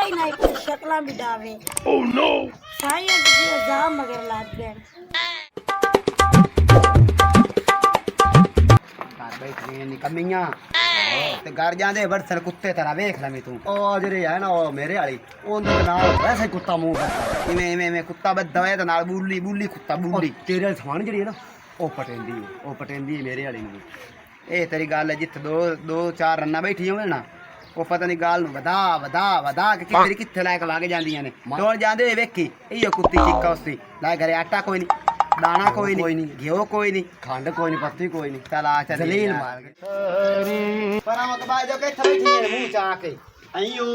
ही नहीं पर शक्ला भी डावे। ओह नो साईं के जाम मगर लाग गए बैठे निकम्मियां ते घर जांदे बरसर कुत्ते तरह वेख लमी तू ओ जेरे है ना ओ मेरे वाली ओंदे नाल वैसे कुत्ता मुंह इवें कुत्ता बद्दा है ते नाल बुल्ली बुल्ली कुत्ता बुल्ली तेरे समान जेड़ी है ना ओ पटेंदी मेरे वाली नु ए तेरी गल है जिथे दो चार रन्ना बैठी होवे ना ओ पता नहीं गाल नु वधा के तेरी किथे लायक लाग जांदियां ने दौड़ जांदे वेखी इयो कुत्ती चिक्का उसदी लाए घरे आटा कोई नहीं दाना कोई नहीं घिओ कोई नहीं खंड कोई नहीं पत्ती कोई नहीं चल आ चल जलील मार के पर हम कबा जो के बैठी है मुंह चा के अइयो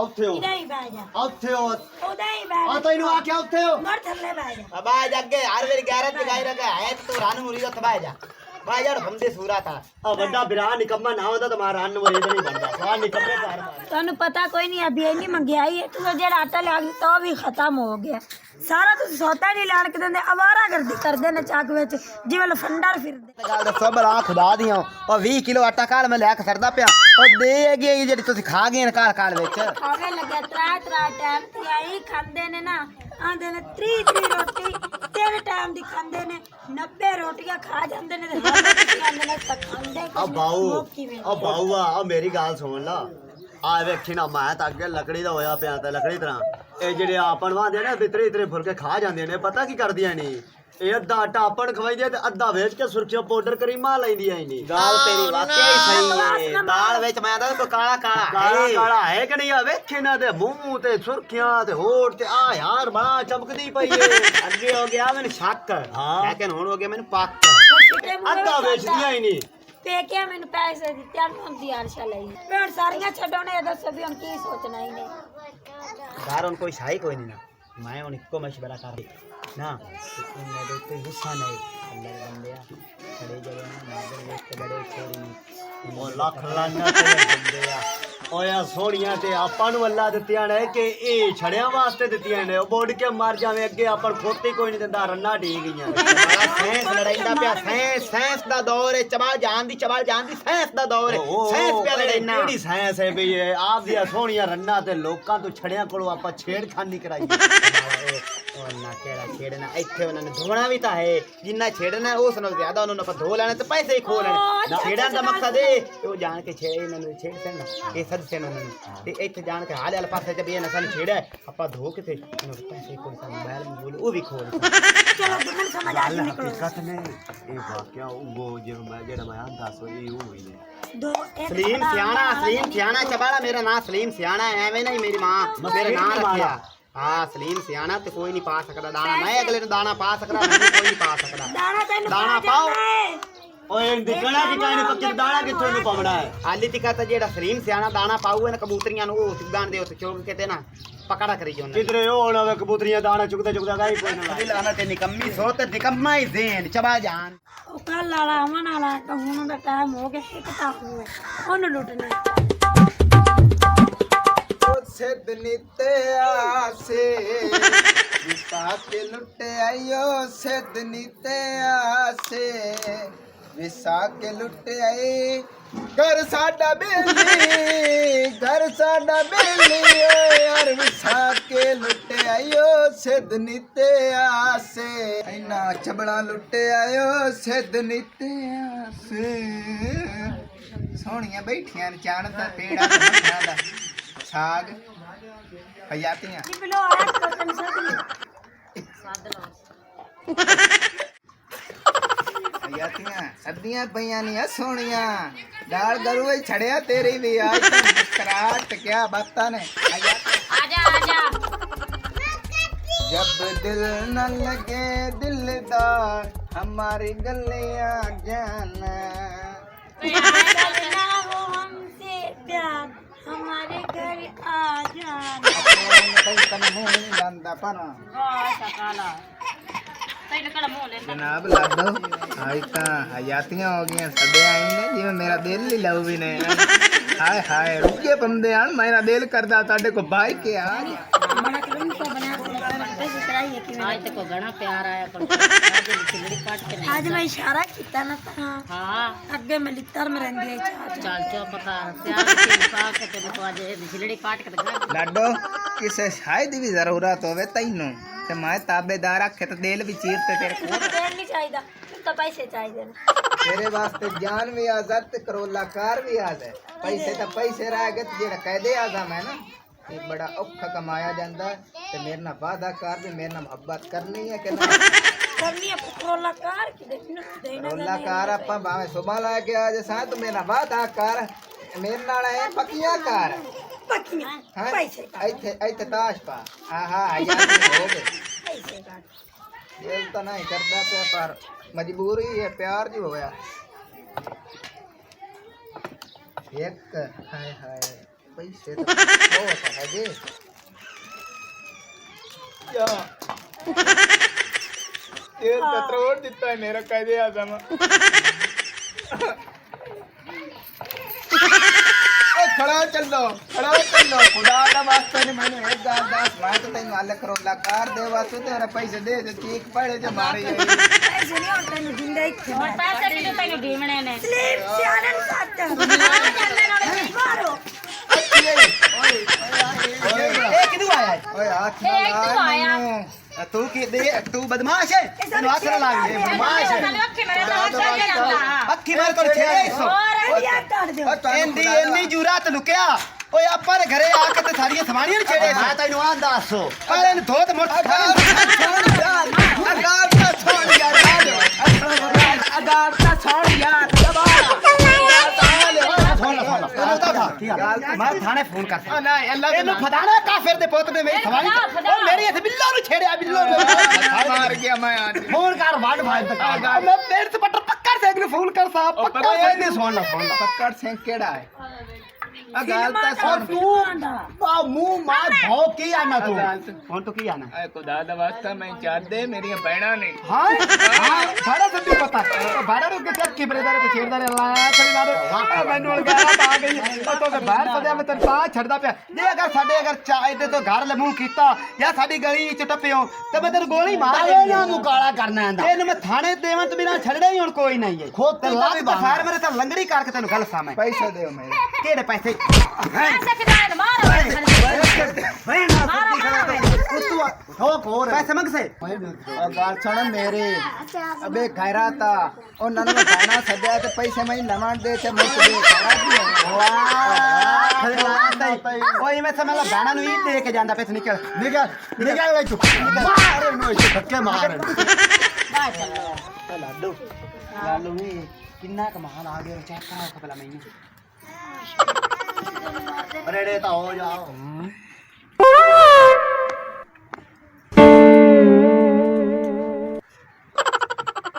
औथे हो नहीं बाजा औथे हो ओदाई बाजा आ तैनू आ के औथे हो मर थले बाजा अब आ जगे हर वेरी गैरत गाई रखा है तो रान मुरी तो तबाय जा भाई यार हमदे सूरा था आ बड़ा बिरा निकम्मा ना होता तुम्हारा अन्न वरी नहीं बनता सवाल निकम्मे कार तन्नू पता कोई नहीं अभी इन्नी महंगाई है तू जेड़ा आटा लाग तो भी खत्म हो गया सारा तुम सोता नहीं लान के देंदे आवारा गर्दी कर देने चाक विच जिवें लफंडर फिरदे गल दसो भला खुदा दियां ओ 20 किलो आटा काल मैं लेके सरदा पिया ओ दे गई जेडी तुसी खा गए काल विच खावे लगे त्रा टाइम ते आई खांदे ने ना आंदे ने 3 रोटी 3 टाइम दी खांदे ने 90 रोटियां खा जांदे ने ते खांदे ने तक खांदे आ बाऊ आ मेरी गल सुन ला आ वेखी ना मैं तो अगे लकड़ी दा होया पिया ते लकड़ी तरह ए जेडे आपन वांदे ने इतरे फुलके खा जांदे ने पता की करदियां नी ए अद्धा आटा आपन खवाइदे ते अद्धा वेच के सुरखिया पाउडर करीमा लैंदियां ही नी गाल तेरी वाकई सही है दाल वेच मैं दा को काला है कि नहीं आ वेखे ना ते मुंह ते सुरखियां ते होठ ते आ यार बड़ा चमकदी पई है अगे हो गया मैंने शक हां लेकिन हुन हो गया मैंने पक अद्धा वेचदियां ही नी पे क्या मैंने पैसे दिते हम दी आरशा लई पेड़ सारियां छड्डो ने दस भी हम की सोचना ही नहीं घर उन कोई शाही कोई नहीं ना मैं उन इको मशवरा कर ना मेरे तो गुस्सा नहीं अल्लाह के बंदे खड़े जगह ना नागर देख के बड़े छोरी ओ लख लाना ते बंदे ओया सोनिया ते आपा नु अल्लाह दित्तियां ने कि ए छड़ियां वास्ते दित्तियां ने ओ बोड़ के मर जावे अगे आपन खोती कोई नहीं दिंदा रन्ना डी गईयां साइंस लड़ाईंदा पिया साइंस दा दौर है चबाल जान दी साइंस दा दौर है साइंस पे लड़ाईना केड़ी साइंस है बई आप दी सोनिया रन्ना ते लोकां तो छड़ियां कोलों आपा छेड़खानी कराई ओ ना केड़ा छेड़ना इथे उन्होंने धोना भी ता है जिन्ना छेड़ना है उस नाल ज्यादा उन्होंने पर धो लेना ते पैसे ही खो लेने छेड़न दा मकसद है ओ जान के इन्होंने छेड़ सेना ए सदस्य उन्होंने ते इथे जान के हाल पासे जब ये नसन छेड़ा आपा धो के थे उन्होंने पैसे को मोबाइल में बोले ओ भी खो चलो मन समझ आ गई हकीकत ने ए वाकया वो जो मैं जेड़ा मैं दस ये हुई है दो सलीम सियाना चबाला मेरा नाम सलीम सियाना है एवें नहीं मेरी मां मेरा नाम रखिया हाँ सलीम सियाना तो कोई नहीं पा सकता दाना मैं अगले ने दाना पा सकता कोई नहीं पा सकता दाना पाओ ओए दिखना कि काने पक्के दाना किथों नु पावना है हाली तिका ता जेड़ा सलीम सियाना दाना पाऊ ने कबूतरियां नु चुगान दे उस चोग के ते ना पकड़ा करी जोन किधरे होना वे कबूतरियां दाना चुगदा गाई कोई ना लाना ते निकम्मी सो ते निकम्मा ही ज़ेन चबा जान ओ कल वाला मन वाला तो हुन दा टाइम हो गया एक ता हुए ओन लुटने सिद्धनी ते आसे विसाख लुटे आयो सिद्धनी ते आसे विसाख लुटे आए घर साडा बेली यार विसाख लुटे आयो सिद्धनी ते आसे इना चबड़ा लुटे आयो सिद्धनी ते आसे सोहणियां बैठियां चाण दा पेड़ा मक्खा दा साग हयातियां निकलो आज तो हयातियां सदियां पईयां नहीं सोहणियां दाल गरू छड़िया तेरी भी आज तो मुस्कुराहट क्या बातां ने आजा जब दिल न लगे दिलदार हमारी गलियां जाना हमसे प्यार हमारे घर आ जाना जनाब लाडो आज तो हयातियां हो गई सदे आई ने जिवें मेरा दिल ही लव भी नहीं हाय हाय रुके बंदे आन मेरा दिल करदा ताडे को भाई के आ बड़ा करूं तो बना ਚੜਾਈਏ ਕਿਵੇਂ आज तक घना प्यार आया कर आज खिचड़ी काट के नहीं ਅੱਜ ਮੈਂ ਇਸ਼ਾਰਾ ਕੀਤਾ ਨਾ ਤਾਂ हाँ ਅੱਗੇ ਮੈਂ ਲਿੱਤਰ ਮ ਰਹਿੰਦੀ ਹੈ ਚਾਹ चल चो पता प्यार की पा के तेरे को आज खिचड़ी काट के दिखा ਲਾਡੋ ਕਿਸੇ ਸ਼ਾਇਦ ਦੀ ਵੀ ਜ਼ਰੂਰਤ ਹੋਵੇ ਤੈਨੂੰ ਤੇ ਮੈਂ ਤਾਬੇਦਾਰ ਆਖੇ ਤੇ ਦਿਲ ਵੀ ਚੀਰ ਤੇ ਤੇਰੇ ਕੋਲ ਦੇਣ ਨਹੀਂ ਚਾਹੀਦਾ ਤਾਂ ਪੈਸੇ ਚਾਹੀਦੇ ਨੇ ਤੇਰੇ ਵਾਸਤੇ ਜਾਨ ਵੀ ਆਜ਼ਾਦ ਤੇ ਕਰੋਲਾ ਕਾਰ ਵੀ ਆਜ਼ਾਦ ਪੈਸੇ ਤਾਂ ਪੈਸੇ ਰਹਿ ਗਏ ਤੇ ਜਿਹੜਾ ਕਾਇਦੇ ਆਜ਼ਮ ਹੈ ਨਾ ਇਹ ਬੜਾ ਔਖਾ ਕਮਾਇਆ ਜਾਂਦਾ ਤੇ ਮੇਰੇ ਨਾਲ ਵਾਦਾ ਕਰ ਵੀ ਮੇਰੇ ਨਾਲ ਮੁਹੱਬਤ ਕਰਨੀ ਹੈ ਕਿ ਨਾ ਕਰਨੀ ਹੈ ਕਰੋਲਾ ਕਾਰ ਕਿ ਦੇਣਾ ਕਰੋਲਾ ਕਾਰ ਆਪਾਂ ਭਾਵੇਂ ਸੁਬਾ ਲੈ ਕੇ ਆ ਜੇ ਸਾਂ ਤੂੰ ਮੇਰੇ ਨਾਲ ਵਾਦਾ ਕਰ ਮੇਰੇ ਨਾਲ ਐ ਪੱਕੀਆਂ ਕਰ ਪੱਕੀਆਂ ਹੈਂ? ਪੈਸੇ ਕੱਢ ਇੱਥੇ ਤਾਸ਼ ਪਾ ਆਹਾ ਹਜ਼ਾਰ ਹੋ ਗਏ ਪੈਸੇ ਕੱਢ ਦਿਲ ਤਾਂ ਨਹੀਂ ਕਰਦਾ ਪਿਆ ਪਰ ਮਜਬੂਰੀ ਹੈ ਪਿਆਰ ਜੀ ਹੋਇਆ ਇੱਕ ਹਾਏ ਹਾਏ ਪੈਸੇ ਤਾਂ ਬਹੁਤ ਹੈ ਜੀ ਯਾ ਇਹ ਪੈਟਰੋਲ ਦਿੱਤਾ ਹੈ ਮੇਰਾ ਕਾਇਦੇ ਆਜ਼ਮ ਖੜਾ ਚੱਲੋ ਖੁਦਾ ਦਾ ਵਾਸਤਾ ਨੇ ਮੈਨੂੰ ਇੱਕ ਗੱਲ ਦੱਸ ਮੈਂ ਤਾਂ ਤੈਨੂੰ ਹੱਲ ਕਰੋਲਾ ਕਾਰ ਦੇ ਵਾਸਤੇ ਤੇਰੇ ਪੈਸੇ ਦੇ ਚੀਕ ਪੜੇ ਜੇ ਮਾਰੇ ਪੈਸੇ ਨਹੀਂ ਹੁਣ ਤੈਨੂੰ ਦਿੰਦੇ ਇੱਥੇ पैसे कितने तेन ढीमने ने ਸਲੀਪ ਸਿਆਣਨ ਸੱਤ ਮਾਰੋ ਇਹ ਕਿਦੋਂ ਆਇਆ ਓਏ ਹੱਥ ਇਹ ਨਾ ਕਿੱਥੋਂ ਆਇਆ? ਲਾ ਤੂੰ ਕੀ ਦੇ ਤੂੰ ਬਦਮਾਸ਼ ਹੈ ਤੈਨੂੰ ਹੱਥ ਨਾ ਲਾਈ ਇਹ ਬਦਮਾਸ਼ ਹੈ अखे मेरे तो अच्छा जाता ਅੱਖੀ ਮਾਰ ਕਰ ਛੇੜੇ ਸੋ ਹੋਰ ਯਾਰ ਕੱਢ ਦਿਓ ਇੰਦੀ ਇੰਨੀ ਜੁਰਾਤ ਲੁਕਿਆ ਓਏ ਆਪਾਂ ਦੇ ਘਰੇ ਆ ਕੇ ਤੇ ਸਾਰੀਆਂ ਸਵਾਣੀਆਂ ਨੂੰ ਛੇੜੇ ਮੈਂ ਤੈਨੂੰ ਆਂ ਦੱਸੋ ਪਰ ਇਹਨੂੰ ਧੋਤ ਮੁੱਠ ਮੈਂ ਥਾਣੇ ਫੋਨ ਕਰਦਾ ਇਹਨੂੰ ਫਦਾਣਾ ਕਾਫਰ ਦੇ ਪੁੱਤ ਨੇ ਮੇਰੀ ਸਵਾਣੀ ਉਹ ਮੇਰੀ ਇੱਥੇ ਬਿੱਲੋ ਨੂੰ ਛੇੜਿਆ ਬਿੱਲੋ ਮਾਰ ਗਿਆ ਮੈਂ ਅੱਜ ਫੋਨ ਕਰ ਵੱਡ ਭਾਈ ਤੱਕ ਮੈਂ ਪੇੜ ਤੇ ਪੱਟਰ ਪੱਕਰ ਸਿੰਘ ਨੂੰ ਫੋਨ ਕਰ ਸਾਹਿਬ ਪੱਕਾ ਇਹਨੇ ਸੁਣ ਪੱਕੜ ਸਿੰਘ ਕਿਹੜਾ ਹੈ ਆ ਗੱਲ ਤਾਂ ਸੁਣ ਤੂੰ ਆ ਮੂੰਹ ਮਾਰ ਭੌ ਕੀ ਆਣਾ ਤੂੰ ਹੁਣ ਤੂੰ ਕੀ ਆਣਾ ਐ ਖੁਦਾ ਦਾ ਵਾਸਤਾ ਮੈਂ ਚਾਹਦੇ ਮੇਰੀਆਂ ਭੈਣਾਂ ਨੇ ਹਾਂ ਸਾਰਾ ਸੱਚੀ ਪਤਾ ਬਾੜਾ ਨੂੰ ਕਿਤੇ ਕੀ ਬਰੇਦਾਰ ਤੇ ਛੇੜਦਾ ਰਿਹਾ ਲਾਇਆ ਕਰੀ ਲਾ ਦੇ ਮੈਨੂੰ ਲਗਾਇਆ ਆ ਗਈ ਉਹ ਤੋਂ ਬਾਹਰ ਸਦਿਆ ਮੈਂ ਤੈਨੂੰ ਪਾ ਛੱਡਦਾ ਪਿਆ ਜੇ ਅਗਰ ਸਾਡੇ ਅਗਰ ਚਾਹਦੇ ਤੋਂ ਘਰ ਲਮੂ ਕੀਤਾ ਜਾਂ ਸਾਡੀ ਗਲੀ ਚ ਟੱਪਿਓ ਤੇ ਮੈਂ ਤੈਨੂੰ ਗੋਲੀ ਮਾਰ ਇਹਨਾਂ ਨੂੰ ਕਾਲਾ ਕਰਨਾ ਆਂਦਾ ਇਹਨੂੰ ਮੈਂ ਥਾਣੇ ਦੇਵਾਂ ਤੇ ਬਿਨਾ ਛੱਡਣਾ ਹੀ ਹੁਣ ਕੋਈ ਨਹੀਂ ਹੈ ਖੋਦ ਤੇ ਲੱਗ ਤੇ ਫਾਇਰ ਮੇਰੇ ਤਾਂ ਲੰਗੜੀ ਕਰਕੇ ਤੈਨੂੰ ਗੱਲ ਸਾਵੇਂ ਪੈਸੇ ਦਿਓ ਮੇਰੇ ਕਿਹੜੇ ਪੈਸੇ पैसे कितने मारो ਪੈਸੇ ਮੰਗ ਸੇ ਗੱਲ ਸੁਣ ਮੇਰੇ ਅਬੇ ਖੈਰਾਤਾ ਉਹਨਾਂ ਨੂੰ ਖਾਣਾ ਸੱਦਿਆ ਤੇ ਪੈਸੇ ਮੈਂ ਲਵਾਂ ਦੇ ਤੇ ਮੁੱਕ ਦੇ ਓਏ ਮੈਂ ਸਮਝ ਲਾ ਗਾਣਾ ਨੂੰ ਹੀ ਦੇ ਕੇ ਜਾਂਦਾ ਪੈਸੇ ਨਿਕਲ ਨਿਕਲ ਵੇ ਚੁੱਪ ਮਾਰ ਨੂੰ ਇੱਥੇ ਧੱਕੇ ਮਾਰ ਲਾਡੂ ਲਾਲੂ ਨੇ ਕਿੰਨਾ ਕਮਾਲ ਆ ਗਿਆ ਚੈੱਕ ਕਰਾ ਕੇ ਪਹਿਲਾਂ ਮੈਨੂੰ ਰੇੜੇ ਤਾਂ ਹੋ ਜਾਓ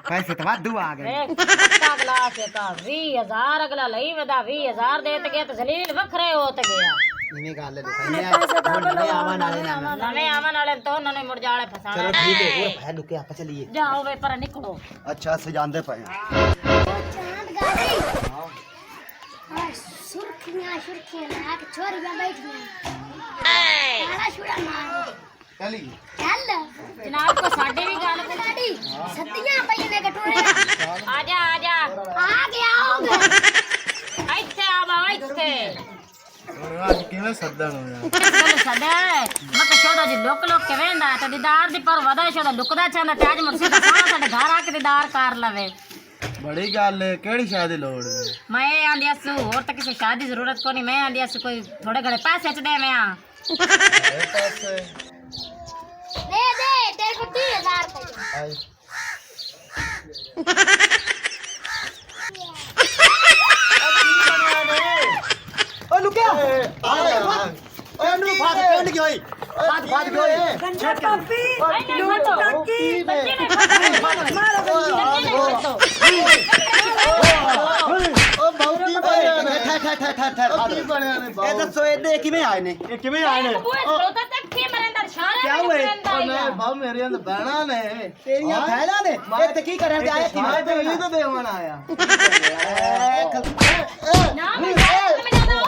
पैसे तो वादू आ गए पक्का गिलास का 20000 अगला लई वदा 20000 दे ते गया ते जलील वखरे हो ते गया इन्हें गाल ले नवे आवन वाले ना नवे आवन वाले तो उन्होंने मुड़ जाले फसाना चलो ठीक है और भाई लुके आप चलिए जाओ वे पर निकलो अच्छा सजांदे पे सुर्खियां ना के छोरियां बैठी गाना छुड़ा मार चली चल जनाब को साडे भी गाल को गाड़ी सत्तियां पईने कटोरे आजा आजा आ गया होगा ਇੱਥੇ ਆਵਾ ਇੱਥੇ आज किਵੇਂ ਸੱਦਣ ਹੋਇਆ ਮੈਨੂੰ ਸਦਾ ਮੈਂ ਤਾਂ ਸ਼ੋਦਾ ਜੀ ਲੋਕ ਕੇ ਵੇਂਦਾ ਤੇ ਦੀਦਾਰ ਦੀ ਪਰ ਵਦਾ ਸ਼ੋਦਾ ਲੁਕਦਾ ਚਾਹੁੰਦਾ ਤੇ ਅੱਜ ਮੁਰਸੀ ਦਾ ਸਾਹ ਸਾਡੇ ਘਰ ਆ ਕੇ ਦੀਦਾਰ ਕਰ ਲਵੇ ਬੜੀ ਗੱਲ ਹੈ ਕਿਹੜੀ ਸ਼ਾਦੀ ਦੀ ਲੋੜ ਮੈਂ ਆਂਦੀ ਅਸੂ ਹੋਰ ਤਾਂ ਕਿਸੇ ਸ਼ਾਦੀ ਦੀ ਜ਼ਰੂਰਤ ਕੋਈ ਨਹੀਂ ਮੈਂ ਆਂਦੀ ਅਸੂ ਕੋਈ ਥੋੜੇ ਘੜੇ ਪੈਸੇ ਚ ਦੇ ਮੈਂ ਆ ਪੈਸੇ दे तेरे को 30000 रुपए ओ लुकिया ओए नु फाद पेंड की होई फाद की होई गंजा पापी नहीं मत टाकी बच्चे ने मारो ओ बहुती ठहर ठहर ਬਣਿਆ ਨੇ ਇਹ ਦੱਸੋ ਇਹਦੇ ਕਿਵੇਂ ਆਏ ਨੇ ਇਹ ਕਿਵੇਂ ਆਏ ਨੇ ਬੂਏ ਖਲੋਤਾ ਤੱਕ ਕੀ ਮਰੇ ਅੰਦਰ ਸ਼ਾਰਾ ਕਿਆ ਹੋਏ? ਮੈਂ ਬਾਹ ਮੇਰੇ ਅੰਦਰ ਬਹਿਣਾ ਨੇ ਤੇਰੀਆਂ ਫੈਲਾਂ ਨੇ ਇੱਥੇ ਕੀ ਕਰਨ ਤੇ ਆਏ ਮੈਂ ਤੇ ਇਹ ਤਾਂ ਦੇਵਣ ਆਇਆ ਨਾ ਮੈਂ ਜਾਣਾ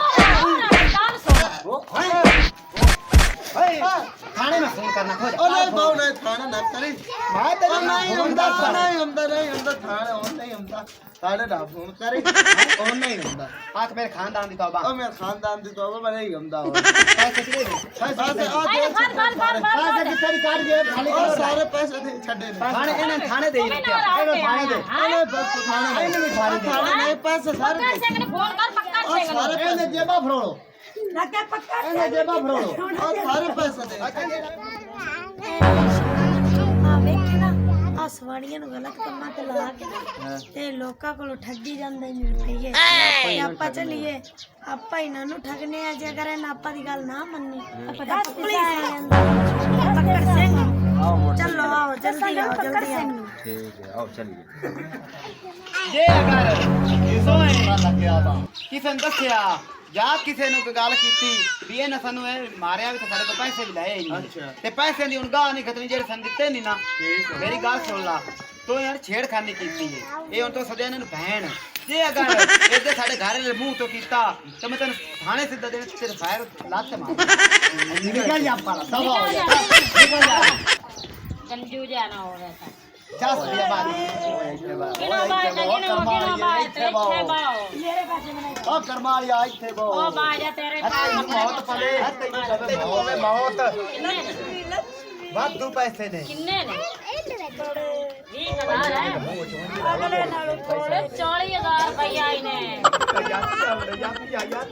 ਉਹ ਗੱਲ ਸੁਣ थाने में फोन करना खोज ओ नहीं बाऊ नहीं साढ़े ना फोन करे और नहीं हुंदा आख मेरे खानदान दी तौबा ओ मेरे खानदान दी तौबा मैं नहीं हुंदा पैसे कितने दे पैसे पैसे कितने दी काट दे खाली और सारे पैसे दे छड़े ने थाने इन्हें थाने दे मैं क्या ना इन्हें थाने दे अरे बस थाने में इन्हें भी थाने दे नहीं पैसे सारे पक्का से फोन कर पक्का और से सारे इन्हें जेबा फरोड़ो लगे पक्का इन्हें जेबा फरोड़ो और सारे पैसे दे ਆ ਵੇਖੇ ਨਾ ਆ ਸਵਾਣੀਆਂ ਨੂੰ ਗਲਤ ਕੰਮਾਂ ਤੇ ਲਾ ਕੇ ਤੇ ਲੋਕਾਂ ਕੋਲੋਂ ਠੱਗੀ ਜਾਂਦੇ ਨੇ ਰੁਪਈਏ ਤੇ ਆਪਾਂ ਚੱਲੀਏ ਆਪਾਂ ਇਹਨਾਂ ਨੂੰ ਠੱਗਨੇ ਆ ਜੇ ਅਗਰ ਇਹਨਾਂ ਆਪਾਂ ਦੀ ਗੱਲ ਨਾ ਮੰਨੀ ਆਪਾਂ ਤਾਂ ਪੁਲਿਸ ਆ ਜਾਂਦੇ ਪਕੜ ਸਿੰਘ ਚਲੋ ਆਓ ਜਲਦੀ ਆਓ ਜਲਦੀ ਆਓ ठीक है आओ चलिए ਜੇ ਅਗਰ ਇਸੋਂ ਲੱਗਿਆ ਵਾ ਕਿਸੇ ਨੇ ਦੱਸਿਆ ਜਾਂ ਕਿਸੇ ਨੂੰ ਕੋਈ ਗੱਲ ਕੀਤੀ ਵੀ ਇਹਨਾਂ ਸਾਨੂੰ ਇਹ ਮਾਰਿਆ ਵੀ ਤਾਂ ਸਾਡੇ ਕੋਲ ਪੈਸੇ ਵੀ ਲਏ ਹੀ ਨਹੀਂ ਤੇ ਪੈਸੇ ਦੀ ਹੁਣ ਗਾਹ ਨਹੀਂ ਖਤਮ ਜਿਹੜੇ ਸਾਨੂੰ ਦਿੱਤੇ ਨਹੀਂ ਨਾ ਮੇਰੀ ਗੱਲ ਸੁਣ ਲਾ ਤੂੰ ਯਾਰ ਛੇੜਖਾਨੀ ਕੀਤੀ ਹੈ ਇਹ ਹੁਣ ਤੋਂ ਸਦਿਆ ਇਹਨਾਂ ਨੂੰ ਭੈਣ ਜੇ ਅਗਰ ਇਹਦੇ ਸਾਡੇ ਘਰ ਦੇ ਮੂੰਹ ਤੋਂ ਕੀਤਾ ਤਾਂ ਮੈਂ ਤੈਨੂੰ ਥਾਣੇ ਸਿੱਧਾ ਦੇਣ ਤੇਰੇ ਫਾਇਰ ਲੱਤ ਮਾਰ ਨਿਕਲ ਜਾ ਪਾਲਾ ਸਭ ਹੋ ਜਾ ਨਿਕਲ ਜਾ कंजू जाना हो रहा था ਚੱਸ ਦੇ ਬਾਅਦ किनो बाय इथे बाओ ਮੇਰੇ ਪਾਸੇ ਬਣਾਈ ਉਹ ਕਰਮਾ ਵਾਲੀ ਆ ਇੱਥੇ ਬੋ ओ बाजा तेरे पास ਮੌਤ ਪਲੇ ਤੈਨੂੰ ਹੋਵੇ ਮੌਤ किन्ने ने ਵਾਧੂ ਪੈਸੇ ਨੇ किन्ने ने 20,000 है ਅਗਲੇ ਨਾਲੋਂ ਥੋੜੇ 40,000 रुपया इने ਯਾਤੀਆ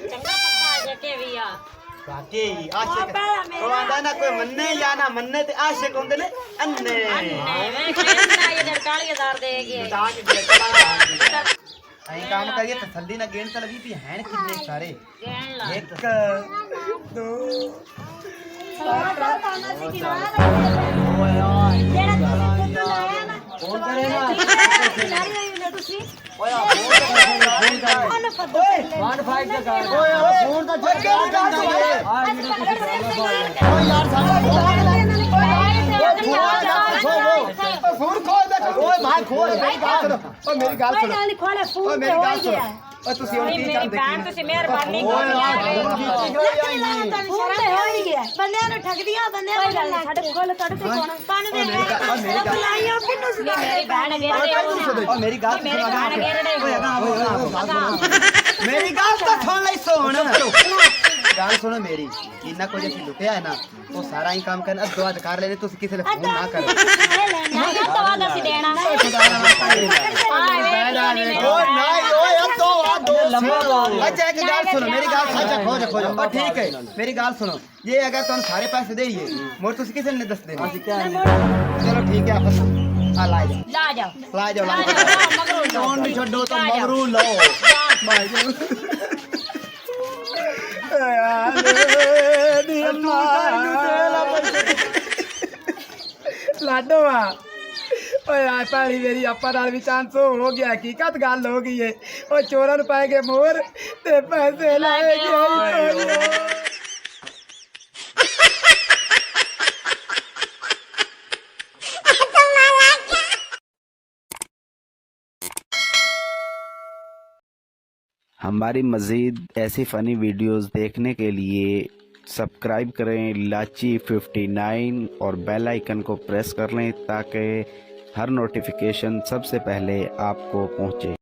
चंगा पक्का जके भी आ ਬਾਕੀ ਆਸ਼ਿਕ ਪਹਿਲਾਂ ਮੇਰਾ ਉਹ ਆਂਦਾ ਨਾ ਕੋਈ ਮੰਨੇ ਜਾਂ ਨਾ ਮੰਨੇ ਤੇ ਆਸ਼ਿਕ ਹੁੰਦੇ ਨੇ ਅੰਨੇ मैं कहना ये 40,000 देगी ਅਸੀਂ ਕੰਮ ਕਰੀਏ ਤਸੱਲੀ ਨਾਲ ਗੇਣ ਤਾਂ ਲੱਗੀ ਵੀ ਹੈਣ ਕਿੰਨੇ ਸਾਰੇ गहन ला 1 2 ਸਾਰਾ ਤਾਨਾ ਸੀ ਗਿਰਾ ਓਏ ਓਏ ਜਿਹੜਾ ਤੁਸੀਂ ਦੁੱਧ ਲਾਇਆ ਨਾ ਫੋਨ ਕਰੇਗਾ ਸਾਰੀ ਹੋਈ ਨੇ ਤੁਸੀਂ ਓਏ ਫੋਨ ਕਰ ਉਹਨੂੰ ਫੱਦੋ ਓਏ 15 ਦਾ ਕਰ ਓਏ ਫੋਨ ਦਾ ਚੱਕ ਦਿੰਦਾ ਏ ਓਏ ਯਾਰ ਸਾਡਾ ਫੋਨ ਖੋਲ ਦੇ ਓਏ ਭਾਈ ਖੋਲ ਮੇਰੀ ਗੱਲ ਸੁਣੋ ਓਏ ਮੇਰੀ ਗੱਲ ਸੁਣੋ ਨਹੀਂ ਖੋਲੇ ਓਏ ਫੋਨ ਮੇਰੀ ਗੱਲ ਸੁਣੋ ਓਏ ਤੁਸੀਂ ਹੁਣ ਕੀ मेरी ਕਰਦੇ बहन तुसी मेहरबानी ਓਏ ਯਾਰ ਫੋਨ ਕੀਤੀ ਹੋਈ ਆਈ ਫੋਨ ਤੇ ਹੋ ਹੀ ਗਿਆ ਬੰਦਿਆਂ ਨੂੰ ਠੱਗਦੀਆਂ ਬੰਦਿਆਂ ਨੂੰ ਗੱਲ ਸਾਡੇ ਕੋਲ ਤੁਹਾਡੇ ਤੇ ਕੋਣ ਪਾਣ ਦੇ ਮੇਰੀ ਗੱਲ ਲਾਈਓ ਕਿੰਨੂੰ ਸੁਣਾ मेरी बहन गेरड़े ਓਏ ਮੇਰੀ ਗੱਲ मेरी बहन गेरड़े ਮੇਰੀ ਗੱਲ ਤਾਂ ਸੁਣ ਲਈ ਸੁਣ ਗੱਲ ਸੁਣੋ ਮੇਰੀ ਜਿੰਨਾ ਕੁਝ ਅਸੀਂ ਲੁੱਟਿਆ ਹੈ ਨਾ ਉਹ ਸਾਰਾ ਹੀ ਕੰਮ ਕਰਨ ਅੱਧੋ ਅੱਧ ਕਰ ਲੈਣੇ ਤੁਸੀਂ ਕਿਸੇ ਨੂੰ ਫੋਨ ਨਾ ਕਰੋ ना तो वादा सी देना ਓਏ ਨਹੀਂ ਓਏ ਅੱਧੋ ਅੱਧੋ ਅੱਛਾ ਇੱਕ ਗੱਲ ਸੁਣੋ ਮੇਰੀ ਗੱਲ ਅੱਛਾ ਖੋਜ ਓ ਠੀਕ ਹੈ ਮੇਰੀ ਗੱਲ ਸੁਣੋ ਜੇ ਅਗਰ ਤੁਹਾਨੂੰ ਸਾਰੇ ਪੈਸੇ ਦੇਈਏ ਮੋਰ ਤੁਸੀਂ ਕਿਸੇ ਨੇ ਦੱਸ ਦੇਣਾ ਚਲੋ ਠੀਕ ਹੈ ਆਪਸ ਆ ਲਾ ਜਾਓ ला जाओ ਲਾ ਜਾਓ ਲਾ ਜਾਓ मगरू ਕੌਣ ਨਹੀਂ ਛੱਡੋ ਤਾਂ ਮਗਰੂ ਲਓ ਭਾਈ ਜੀ ਲਾਡੋ ਆ ਓਏ ਆ ਪਾਣੀ ਮੇਰੀ ਆਪਾਂ ਨਾਲ ਵੀ ਚਾਂਸ ਹੋ ਗਿਆ ਹਕੀਕਤ ਗੱਲ ਹੋ ਗਈ ਏ ਉਹ ਚੋਰਾਂ ਨੂੰ ਪੈ ਗਏ ਮੋਰ ਤੇ ਪੈਸੇ ਲੈ ਗਏ हमारी मज़ीद ऐसी फ़नी वीडियोस देखने के लिए सब्सक्राइब करें लाची 59 और बेल आइकन को प्रेस कर लें ताकि हर नोटिफिकेशन सबसे पहले आपको पहुंचे।